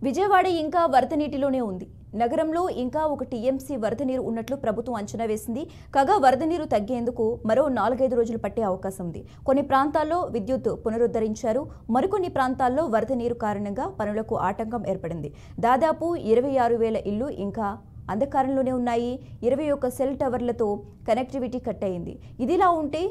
విజయవాడ ఇంకా వరద నీటిలోనే ఉంది. నగరంలో ఇంకా ఒక టీఎంసీ వరద నీరు ఉన్నట్లు ప్రభుత్వం అంచనా వేసింది. కాగా వరద నీరు తగ్గేందుకు మరో 4-5 రోజులు పట్టే అవకాశం ఉంది. కొన్ని ప్రాంతాల్లో విద్యుత్ పునరుద్ధరించారు. మరికొన్ని ప్రాంతాల్లో వరద నీరు కారణంగా పనులకు ఆటంకం ఏర్పడింది. దాదాపు 26,000 ఇళ్లు ఇంకా అంధకారంలోనే ఉన్నాయి. 21 సెల్ టవర్లతో కనెక్టివిటీ కట్ అయింది. ఇదిలా ఉంటే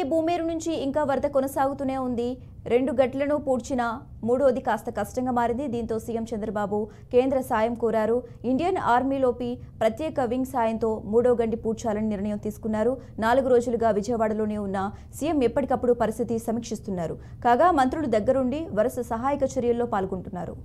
భూమేరు నుంచి ఇంకా వరద కొనసాగుతూనే ఉంది. 2 గట్లను పూడ్చిన మూడోది కాస్త కష్టంగా మారింది. దీంతో సీఎం చంద్రబాబు కేంద్ర సాయం కోరారు. ఇండియన్ ఆర్మీలోపి ప్రత్యేక వింగ్ సాయంతో మూడో గండి పూడ్చాలని నిర్ణయం తీసుకున్నారు. 4 రోజులుగా విజయవాడలోనే ఉన్న సీఎం ఎప్పటికప్పుడు పరిస్థితి సమీక్షిస్తున్నారు. కాగా మంత్రులు దగ్గరుండి వరుస సహాయక చర్యల్లో పాల్గొంటున్నారు.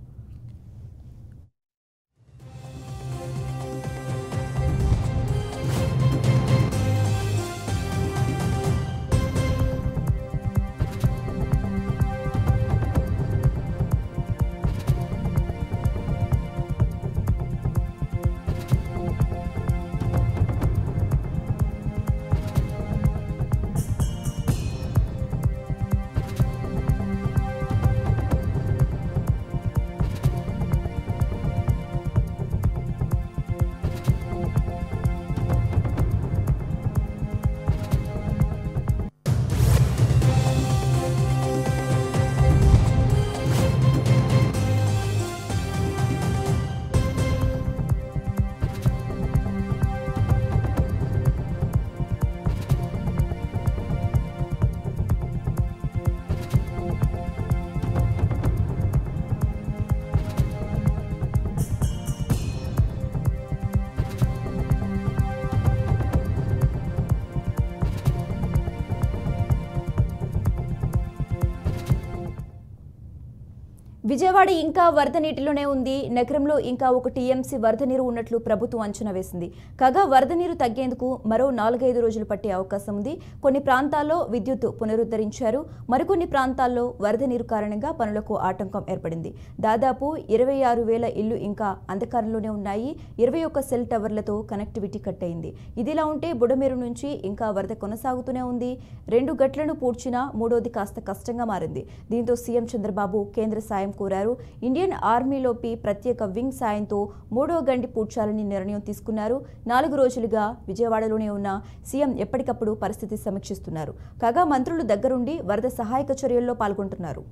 విజయవాడ ఇంకా వరద నీటిలోనే ఉంది. నగరంలో ఇంకా ఒక టీఎంసీ వరద నీరు ఉన్నట్లు ప్రభుత్వం అంచనా వేసింది. కాగా వరద నీరు తగ్గేందుకు మరో 4-5 రోజులు పట్టే అవకాశం ఉంది. కొన్ని ప్రాంతాల్లో విద్యుత్ పునరుద్ధరించారు. మరికొన్ని ప్రాంతాల్లో వరద నీరు కారణంగా పనులకు ఆటంకం ఏర్పడింది. దాదాపు 26,000 ఇళ్లు ఇంకా అంధకారంలోనే ఉన్నాయి. 21 సెల్ టవర్లతో కనెక్టివిటీ కట్ అయింది. ఇదిలా ఉంటే బుడమేరు నుంచి ఇంకా వరద కొనసాగుతూనే ఉంది. 2 గట్లను పూడ్చినా మూడోది కాస్త కష్టంగా మారింది. దీంతో సీఎం చంద్రబాబు కేంద్ర సాయం కోరారు. ఇండియన్ ఆర్మీలోపి ప్రత్యేక వింగ్ సాయంతో మూడో గండి పూడ్చాలని నిర్ణయం తీసుకున్నారు. 4 రోజులుగా విజయవాడలోనే ఉన్న సీఎం ఎప్పటికప్పుడు పరిస్థితి సమీక్షిస్తున్నారు. కాగా మంత్రులు దగ్గరుండి వరద సహాయక చర్యల్లో పాల్గొంటున్నారు.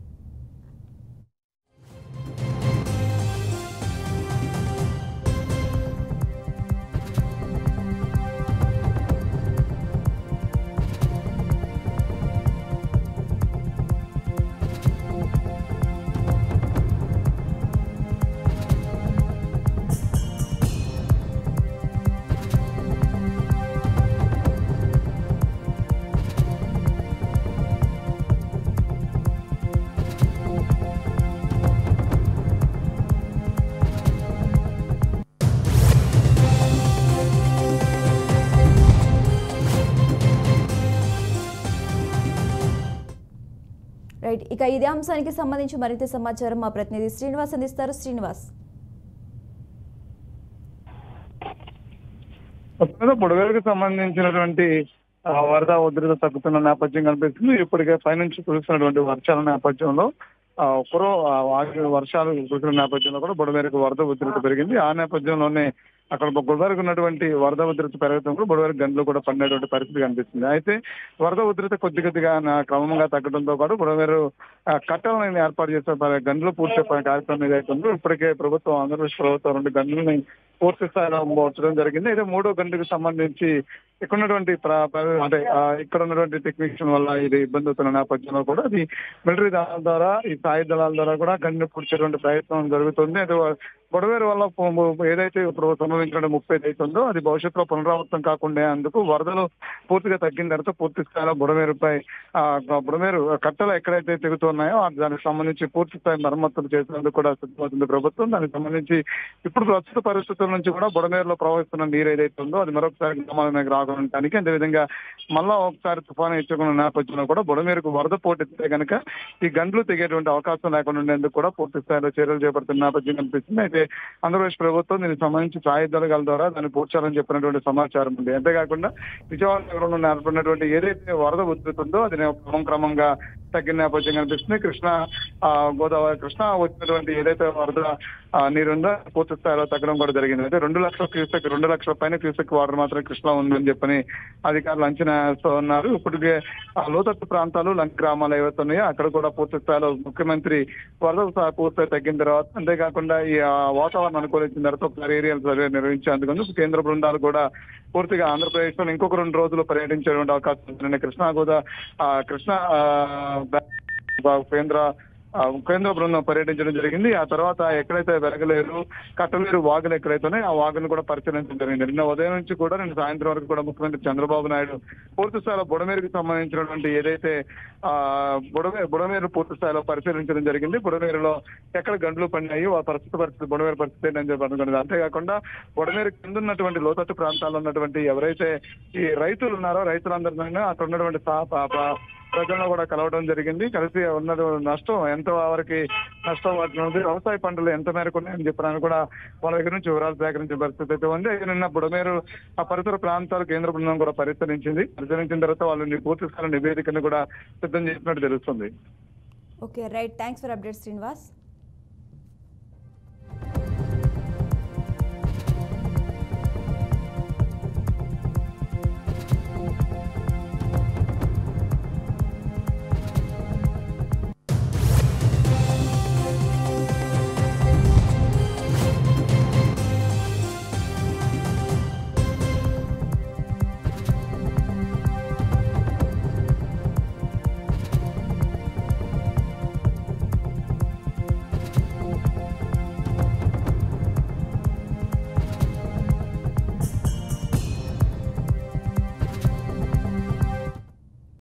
ఇక ఇదే అంశానికి సంబంధించి మరింత సమాచారం మా ప్రతినిధి శ్రీనివాస్ అందిస్తారు. శ్రీనివాస్, బుడవేరుకు సంబంధించినటువంటి వరద ఉధృత తగ్గుతున్న నేపథ్యం కనిపిస్తుంది. ఇప్పటికే పైనుంచి కురుస్తున్నటువంటి వర్షాల నేపథ్యంలో వర్షాలు కురిసిన నేపథ్యంలో కూడా బుడవేరుకు వరద ఉధృత పెరిగింది. ఆ నేపథ్యంలోనే అక్కడ బుడవేరుకు ఉన్నటువంటి వరద ఉధృతి పెరగడంతో బుడవేరు గంటలు కూడా పడినటువంటి పరిస్థితి కనిపిస్తుంది. అయితే వరద ఉధృతి కొద్దిగా క్రమంగా తగ్గడంతో పాటు బుడవేరు కట్టలను ఏర్పాటు చేసే గంటలు పూర్తి కార్యక్రమం ఏదైతుందో ఇప్పటికే ప్రభుత్వం ఆంధ్రప్రదేశ్ ప్రభుత్వం 2 గంటలని పూర్తి స్థాయిలో పోర్చడం జరిగింది. అయితే 3వ గంటకు సంబంధించి ఇక్కడ ఉన్నటువంటి ఇక్కడ ఉన్నటువంటి టెక్నీషియన్ వల్ల ఇది ఇబ్బంది అవుతున్న నేపథ్యంలో కూడా అది మిలిటరీ దళాల ద్వారా ఈ సాయుధ దళాల ద్వారా కూడా గంటలు పూడ్చేటువంటి ప్రయత్నం జరుగుతుంది. అయితే బుడవేరు వల్ల ఏదైతే ఇప్పుడు సంభవించిన 30 అవుతుందో అది భవిష్యత్తులో పునరావృతం కాకుండా అందుకు వరదలు పూర్తిగా తగ్గిన తర్వాత పూర్తి స్థాయిలో బుడమేరు కట్టలు ఎక్కడైతే తెగుతున్నాయో దానికి సంబంధించి పూర్తి స్థాయి మరమ్మతులు చేసేందుకు కూడా సిద్ధమవుతుంది ప్రభుత్వం. దానికి సంబంధించి ఇప్పుడు ప్రస్తుత పరిస్థితుల నుంచి కూడా బుడమేరులో ప్రవహిస్తున్న నీరు ఏదైతే ఉందో అది మరొకసారి గ్రామాల రాకుండా అదేవిధంగా మళ్ళా ఒకసారి తుఫాను హెచ్చుకున్న నేపథ్యంలో కూడా బుడమేరుకు వరద పోటెత్తితే కనుక ఈ గంటలు తెగేటువంటి అవకాశం లేకుండా ఉండేందుకు కూడా పూర్తి స్థాయిలో చర్యలు చేపడుతున్న నేపథ్యం కనిపిస్తుంది. అయితే ఆంధ్రప్రదేశ్ ప్రభుత్వం దీనికి సంబంధించి సాయుధాల ద్వారా దాన్ని పూడ్చాలని చెప్పినటువంటి సమాచారం ఉంది. అంతేకాకుండా విజయవాడ నగరంలో ఏర్పడినటువంటి ఏదైతే వరద ఉధృతి ఉందో అది క్రమంగా తగ్గిన నేపథ్యం కనిపిస్తుంది. గోదావరి కృష్ణ వచ్చినటువంటి ఏదైతే వరద నీరుందో పూర్తి స్థాయిలో తగ్గడం కూడా జరిగింది. అయితే 2 లక్షల క్యూసెక్ 2 లక్షల పైన క్యూసెక్ వాటర్ మాత్రం కృష్ణ ఉందని చెప్పని అధికారులు అంచనా వేస్తూ ఉన్నారు. ఇప్పటికే లోతట్టు ప్రాంతాలు లంక గ్రామాలు ఏవైతే ఉన్నాయో అక్కడ కూడా పూర్తి స్థాయిలో ముఖ్యమంత్రి వరద పూర్తి తగ్గిన తర్వాత అంతేకాకుండా ఈ వాతావరణం అనుకూలించిన తర్వాత ఒకసారి ఏరియల్ సర్వే నిర్వహించేందుకు కేంద్ర బృందాలు కూడా పూర్తిగా ఆంధ్రప్రదేశ్ లో ఇంకొక 2 రోజులు పర్యటించేటువంటి అవకాశం ఉంది. కృష్ణ కేంద్ర బృందం పర్యటించడం జరిగింది. ఆ తర్వాత ఎక్కడైతే వెలగలేరు కట్టలేరు వాగులు ఎక్కడైతే ఉన్నాయో ఆ వాగును కూడా పరిశీలించడం జరిగింది. నిన్న ఉదయం నుంచి కూడా నిన్న సాయంత్రం వరకు కూడా ముఖ్యమంత్రి చంద్రబాబు నాయుడు పూర్తి స్థాయిలో బుడమేరుకు సంబంధించినటువంటి ఏదైతే బుడమేరు పూర్తి స్థాయిలో పరిశీలించడం జరిగింది. బుడమేరులో ఎక్కడ గంటలు పడినాయి ఆ పరిస్థితి బుడమేరు పరిస్థితి ఏంటని చెప్పి అనుకున్నది. అంతేకాకుండా బుడమేరు కింద ఉన్నటువంటి లోతట్టు ప్రాంతాల్లో ఉన్నటువంటి ఎవరైతే ఈ రైతులు ఉన్నారో రైతులందరినీ అక్కడ ఉన్నటువంటి ప్రజలను కూడా కలవడం జరిగింది. కలిసి ఉన్న నష్టం ఎంత వరకు నష్టం వాటిని వ్యవసాయ పంటలు ఎంత మేరకు ఉన్నాయని చెప్పడానికి కూడా వాళ్ళ దగ్గర నుంచి వివరాలు సేకరించిన పరిస్థితి అయితే ఉంది. అయితే నిన్న బుడమేరు ఆ పరిసర ప్రాంతాలు కేంద్ర బృందం కూడా పరిశీలించిన తర్వాత వాళ్ళు పూర్తి స్థాయి నివేదికను కూడా సిద్ధం చేసినట్టు తెలుస్తుంది. Okay right, thanks for update Srinivas.